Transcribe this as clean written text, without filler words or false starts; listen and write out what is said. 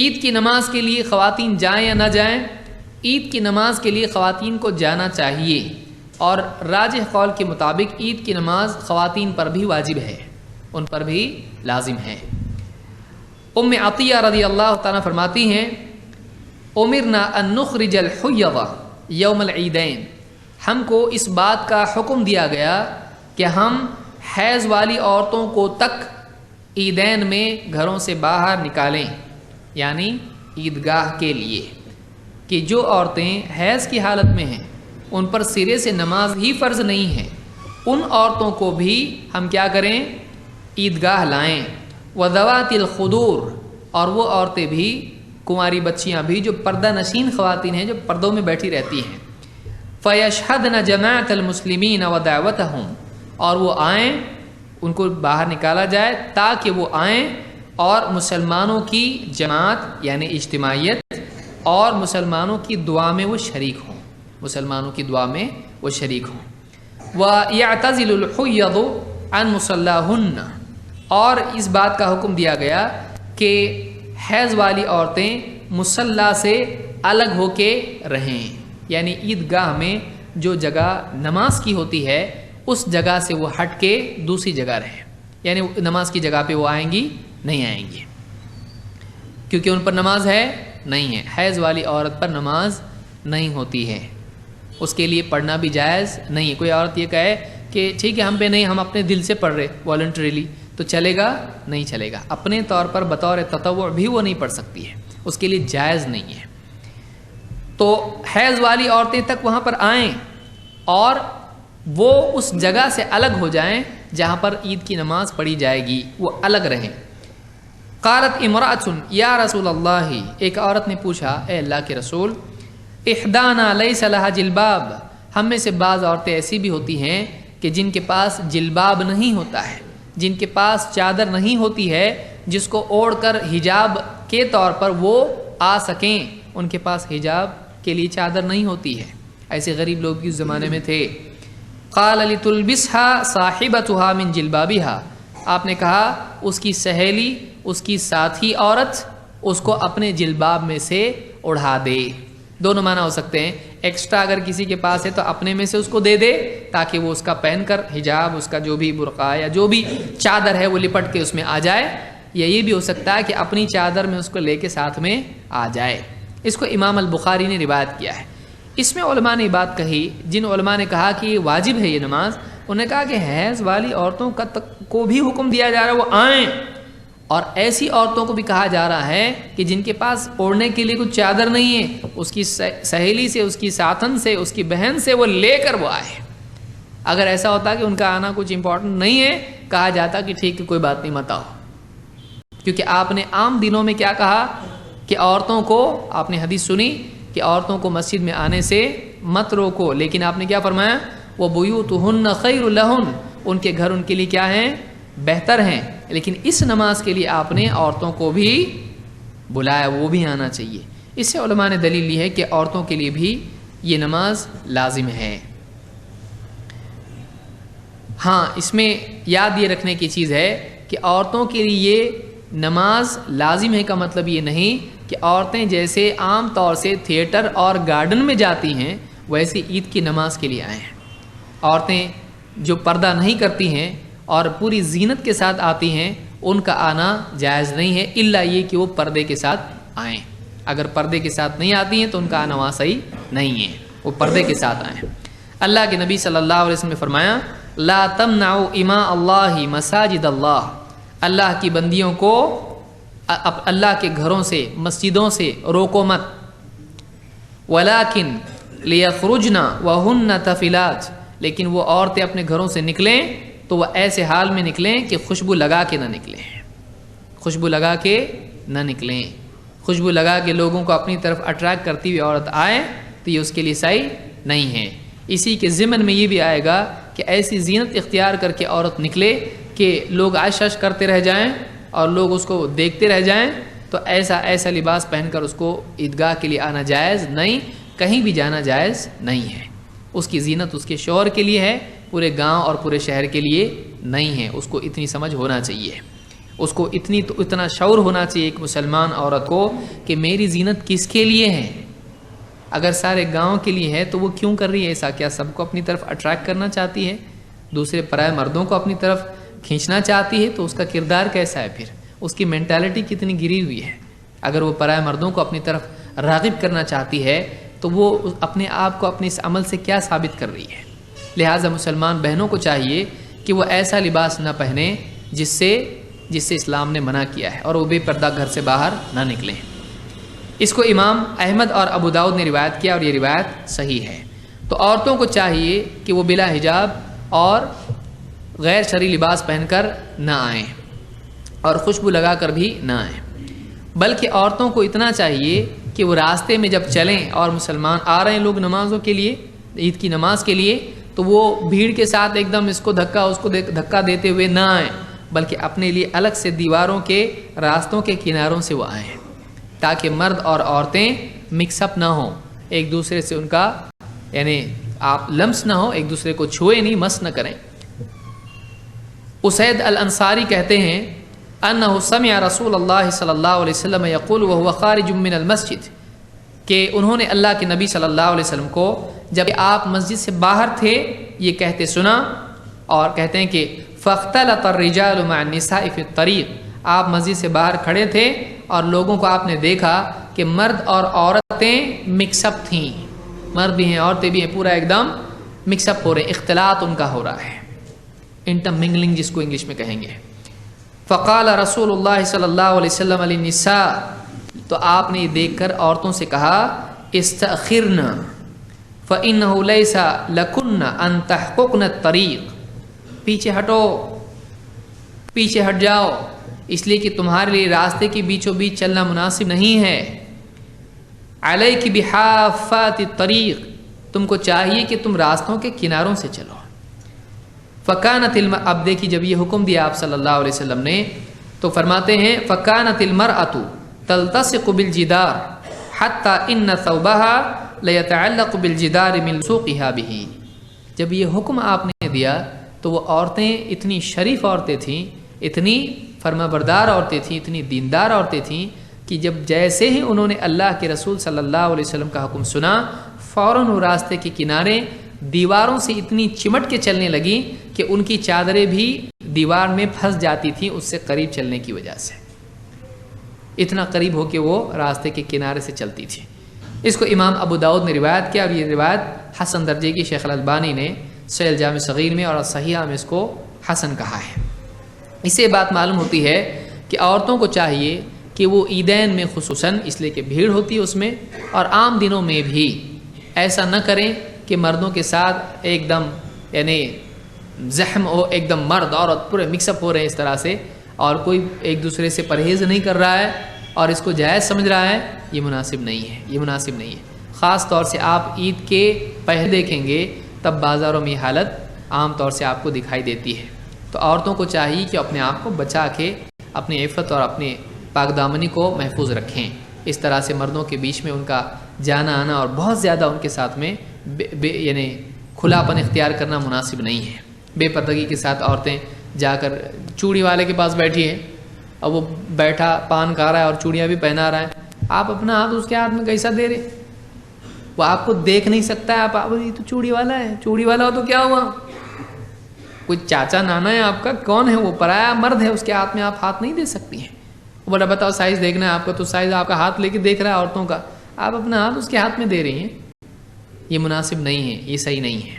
عید کی نماز کے لیے خواتین جائیں یا نہ جائیں؟ عید کی نماز کے لیے خواتین کو جانا چاہیے، اور راجح قول کے مطابق عید کی نماز خواتین پر بھی واجب ہے، ان پر بھی لازم ہے۔ ام عطیہ رضی اللہ تعالیٰ فرماتی ہیں امرنا ان نخرج الحیض یوم العیدین، ہم کو اس بات کا حکم دیا گیا کہ ہم حیض والی عورتوں کو تک عیدین میں گھروں سے باہر نکالیں، یعنی عیدگاہ کے لیے، کہ جو عورتیں حیض کی حالت میں ہیں، ان پر سرے سے نماز ہی فرض نہیں ہے، ان عورتوں کو بھی ہم کیا کریں؟ عیدگاہ لائیں۔ وذوات الخدور، اور وہ عورتیں بھی، کنواری بچیاں بھی جو پردہ نشین خواتین ہیں، جو پردوں میں بیٹھی رہتی ہیں، فیشہدن جماعت المسلمین ودعوتہم، اور وہ آئیں، ان کو باہر نکالا جائے تاکہ وہ آئیں اور مسلمانوں کی جماعت یعنی اجتماعیت اور مسلمانوں کی دعا میں وہ شریک ہوں، مسلمانوں کی دعا میں وہ شریک ہوں۔ وَيَعْتَزِلُ الْحُيَّضُ عَنْ مُصَلَّاهُنَّ، اور اس بات کا حکم دیا گیا کہ حیض والی عورتیں مصلی سے الگ ہو کے رہیں، یعنی عیدگاہ میں جو جگہ نماز کی ہوتی ہے اس جگہ سے وہ ہٹ کے دوسری جگہ رہیں، یعنی نماز کی جگہ پہ وہ آئیں گی نہیں آئیں گی، کیونکہ ان پر نماز ہے نہیں ہے، حیض والی عورت پر نماز نہیں ہوتی ہے، اس کے لیے پڑھنا بھی جائز نہیں ہے۔ کوئی عورت یہ کہے کہ ٹھیک ہے ہم پہ نہیں، ہم اپنے دل سے پڑھ رہے والنٹریلی، تو چلے گا؟ نہیں چلے گا، اپنے طور پر بطور تطوع بھی وہ نہیں پڑھ سکتی ہے، اس کے لیے جائز نہیں ہے۔ تو حیض والی عورتیں تک وہاں پر آئیں اور وہ اس جگہ سے الگ ہو جائیں جہاں پر عید کی نماز پڑھی جائے گی، وہ الگ رہیں۔ قالت امرأۃ یا رسول اللہ، ایک عورت نے پوچھا اے اللہ کے رسول، احدانا لیس لہا جلباب، ہم میں سے بعض عورتیں ایسی بھی ہوتی ہیں کہ جن کے پاس جلباب نہیں ہوتا ہے، جن کے پاس چادر نہیں ہوتی ہے جس کو اوڑھ کر حجاب کے طور پر وہ آ سکیں، ان کے پاس حجاب کے لیے چادر نہیں ہوتی ہے، ایسے غریب لوگ بھی اس زمانے میں تھے۔ قال لتلبسها صاحبتها من جلبابها، آپ نے کہا اس کی سہیلی، اس کی ساتھی عورت اس کو اپنے جلباب میں سے اڑا دے۔ دونوں معنی ہو سکتے ہیں، ایکسٹرا اگر کسی کے پاس ہے تو اپنے میں سے اس کو دے دے تاکہ وہ اس کا پہن کر حجاب، اس کا جو بھی برقع یا جو بھی چادر ہے وہ لپٹ کے اس میں آ جائے، یا یہ بھی ہو سکتا ہے کہ اپنی چادر میں اس کو لے کے ساتھ میں آ جائے۔ اس کو امام البخاری نے روایت کیا ہے۔ اس میں علماء نے بات کہی، جن علماء نے کہا کہ یہ واجب ہے یہ نماز، انہوں نے کہا کہ حیض والی عورتوں کو بھی حکم دیا جا رہا ہے وہ آئیں، اور ایسی عورتوں کو بھی کہا جا رہا ہے کہ جن کے پاس اوڑھنے کے لیے کچھ چادر نہیں ہے، اس کی سہیلی سے، اس کی ساتھن سے، اس کی بہن سے وہ لے کر وہ آئے۔ اگر ایسا ہوتا کہ ان کا آنا کچھ امپورٹنٹ نہیں ہے، کہا جاتا کہ ٹھیک ہے کوئی بات نہیں مت آؤ، کیونکہ آپ نے عام دنوں میں کیا کہا کہ عورتوں کو، آپ نے حدیث سنی کہ عورتوں کو مسجد میں آنے سے مت روکو، لیکن آپ نے کیا فرمایا؟ وَبُيُوتُهُنَّ خَيْرٌ لَهُنَّ، ان کے گھر ان کے لیے کیا ہیں؟ بہتر ہیں۔ لیکن اس نماز کے لیے آپ نے عورتوں کو بھی بلایا، وہ بھی آنا چاہیے۔ اس سے علماء نے دلیل لی ہے کہ عورتوں کے لیے بھی یہ نماز لازم ہے۔ ہاں، اس میں یاد یہ رکھنے کی چیز ہے کہ عورتوں کے لیے یہ نماز لازم ہے کا مطلب یہ نہیں کہ عورتیں جیسے عام طور سے تھیٹر اور گارڈن میں جاتی ہیں ویسے عید کی نماز کے لیے آئے ہیں۔ عورتیں جو پردہ نہیں کرتی ہیں اور پوری زینت کے ساتھ آتی ہیں، ان کا آنا جائز نہیں ہے، الا یہ کہ وہ پردے کے ساتھ آئیں۔ اگر پردے کے ساتھ نہیں آتی ہیں تو ان کا آنا وہاں صحیح نہیں ہے، وہ پردے کے ساتھ آئیں۔ اللہ کے نبی صلی اللہ علیہ وسلم نے فرمایا لا تمنعوا اماء اللہ مساجد اللہ، اللہ کی بندیوں کو اللہ کے گھروں سے، مسجدوں سے روکو مت۔ ولیکن لیخرجن وہن تفلات، لیکن وہ عورتیں اپنے گھروں سے نکلیں تو وہ ایسے حال میں نکلیں کہ خوشبو لگا کے نہ نکلیں، خوشبو لگا کے نہ نکلیں۔ خوشبو لگا کے لوگوں کو اپنی طرف اٹریکٹ کرتی ہوئی عورت آئے تو یہ اس کے لیے صحیح نہیں ہے۔ اسی کے ضمن میں یہ بھی آئے گا کہ ایسی زینت اختیار کر کے عورت نکلے کہ لوگ عش عش کرتے رہ جائیں اور لوگ اس کو دیکھتے رہ جائیں، تو ایسا لباس پہن کر اس کو عیدگاہ کے لیے آنا جائز نہیں، کہیں بھی جانا جائز نہیں ہے۔ اس کی زینت اس کے شوہر کے لیے ہے، پورے گاؤں اور پورے شہر کے لیے نہیں ہے، اس کو اتنی سمجھ ہونا چاہیے۔ اس کو اتنا شعور ہونا چاہیے ایک مسلمان عورت کو کہ میری زینت کس کے لیے ہے. اگر سارے گاؤں کے لیے ہے تو وہ کیوں کر رہی ہے ایسا؟ کیا سب کو اپنی طرف اٹریکٹ کرنا چاہتی ہے؟ دوسرے پرائے مردوں کو اپنی طرف کھینچنا چاہتی ہے؟ تو اس کا کردار کیسا ہے؟ پھر اس کی مینٹالٹی کتنی گری ہوئی ہے؟ اگر وہ پرائے مردوں کو اپنی طرف راغب کرنا چاہتی ہے تو وہ اپنے آپ کو اپنے اس عمل سے کیا ثابت کر رہی ہے؟ لہٰذا مسلمان بہنوں کو چاہیے کہ وہ ایسا لباس نہ پہنیں جس سے اسلام نے منع کیا ہے، اور وہ بے پردہ گھر سے باہر نہ نکلیں. اس کو امام احمد اور ابو داؤد نے روایت کیا، اور یہ روایت صحیح ہے. تو عورتوں کو چاہیے کہ وہ بلا حجاب اور غیر شرعی لباس پہن کر نہ آئیں، اور خوشبو لگا کر بھی نہ آئیں. بلکہ عورتوں کو اتنا چاہیے کہ وہ راستے میں جب چلیں اور مسلمان آ رہے ہیں لوگ نمازوں کے لیے، عید کی نماز کے لیے، تو وہ بھیڑ کے ساتھ ایک دم اس کو دھکا دیتے ہوئے نہ آئیں، بلکہ اپنے لیے الگ سے دیواروں کے راستوں کے کناروں سے وہ آئیں، تاکہ مرد اور عورتیں مکس اپ نہ ہوں، ایک دوسرے سے ان کا یعنی آپ لمس نہ ہو، ایک دوسرے کو چھوئے نہیں، مس نہ کریں. اسید الانصاری کہتے ہیں انہ سمع رسول اللہ صلی اللہ علیہ وسلم یقول وهو خارج من المسجد، کہ انہوں نے اللہ کے نبی صلی اللہ علیہ وسلم کو جب آپ مسجد سے باہر تھے یہ کہتے سنا، اور کہتے ہیں کہ فاختلط الرجال مع النساء فی الطریق، آپ مسجد سے باہر کھڑے تھے اور لوگوں کو آپ نے دیکھا کہ مرد اور عورتیں مکس اپ تھیں، مرد بھی ہیں عورتیں بھی ہیں، پورا ایک دم مکس اپ ہو رہے ہیں، اختلاط ان کا ہو رہا ہے، انٹر منگلنگ جس کو انگلش میں کہیں گے. فقال رسول اللہ صلی اللہ علیہ وسلم للنساء، تو آپ نے یہ دیکھ کر عورتوں سے کہا استأخرن فإنه ليس لكن أن تحققن الطريق، پیچھے ہٹو، پیچھے ہٹ جاؤ، اس لیے کہ تمہارے لیے راستے کے بیچوں بیچ چلنا مناسب نہیں ہے. علیک بحافات الطریق، تم کو چاہیے کہ تم راستوں کے کناروں سے چلو. فکانت اب دیکھیے جب یہ حکم دیا آپ صلی اللہ علیہ وسلم نے تو فرماتے ہیں فکانت المرأۃ تلتصق بالجدار حتی ان ثوبها لیتعلق بالجدار من سوقها به. جب یہ حکم آپ نے دیا تو وہ عورتیں اتنی شریف عورتیں تھیں، اتنی فرما بردار عورتیں تھیں، اتنی دیندار عورتیں تھیں کہ جب جیسے ہی انہوں نے اللہ کے رسول صلی اللہ علیہ وسلم کا حکم سنا، فوراً وہ راستے کے کنارے دیواروں سے اتنی چمٹ کے چلنے لگی کہ ان کی چادریں بھی دیوار میں پھنس جاتی تھیں اس سے قریب چلنے کی وجہ سے، اتنا قریب ہو کے وہ راستے کے کنارے سے چلتی تھی. اس کو امام ابو داؤد نے روایت کیا، اور یہ روایت حسن درجے کی شیخ الالبانی نے صحیح الجامع صغیر میں اور صحیحہ میں اس کو حسن کہا ہے. اس سے بات معلوم ہوتی ہے کہ عورتوں کو چاہیے کہ وہ عیدین میں خصوصاً اس لیے کہ بھیڑ ہوتی ہے اس میں، اور عام دنوں میں بھی ایسا نہ کریں کہ مردوں کے ساتھ ایک دم یعنی زحم ہو، ایک دم مرد عورت پورے مکس اپ ہو رہے ہیں اس طرح سے، اور کوئی ایک دوسرے سے پرہیز نہیں کر رہا ہے اور اس کو جائز سمجھ رہا ہے، یہ مناسب نہیں ہے، یہ مناسب نہیں ہے. خاص طور سے آپ عید کے پہلے دیکھیں گے تب بازاروں میں یہ حالت عام طور سے آپ کو دکھائی دیتی ہے. تو عورتوں کو چاہیے کہ اپنے آپ کو بچا کے اپنی عفت اور اپنے پاک دامنی کو محفوظ رکھیں. اس طرح سے مردوں کے بیچ میں ان کا جانا آنا اور بہت زیادہ ان کے ساتھ میں یعنی کھلاپن اختیار کرنا مناسب نہیں ہے. بے پردگی کے ساتھ عورتیں جا کر چوڑی والے کے پاس بیٹھی ہیں اور وہ بیٹھا پان کھا رہا ہے اور چوڑیاں بھی پہنا رہا ہے، آپ اپنا ہاتھ اس کے ہاتھ میں کیسا دے رہے؟ وہ آپ کو دیکھ نہیں سکتا ہے، آپ یہ تو چوڑی والا ہے، چوڑی والا ہو تو کیا ہوا؟ کوئی چاچا نانا ہے آپ کا، کون ہے وہ؟ پرایا مرد ہے، اس کے ہاتھ میں آپ ہاتھ نہیں دے سکتی ہیں. وہ بڑا بتاؤ سائز دیکھنا ہے آپ کا، تو سائز آپ کا ہاتھ لے کے دیکھ رہا ہے عورتوں کا، آپ اپنا ہاتھ اس کے ہاتھ میں دے رہی ہیں، یہ مناسب نہیں ہے، یہ صحیح نہیں ہے.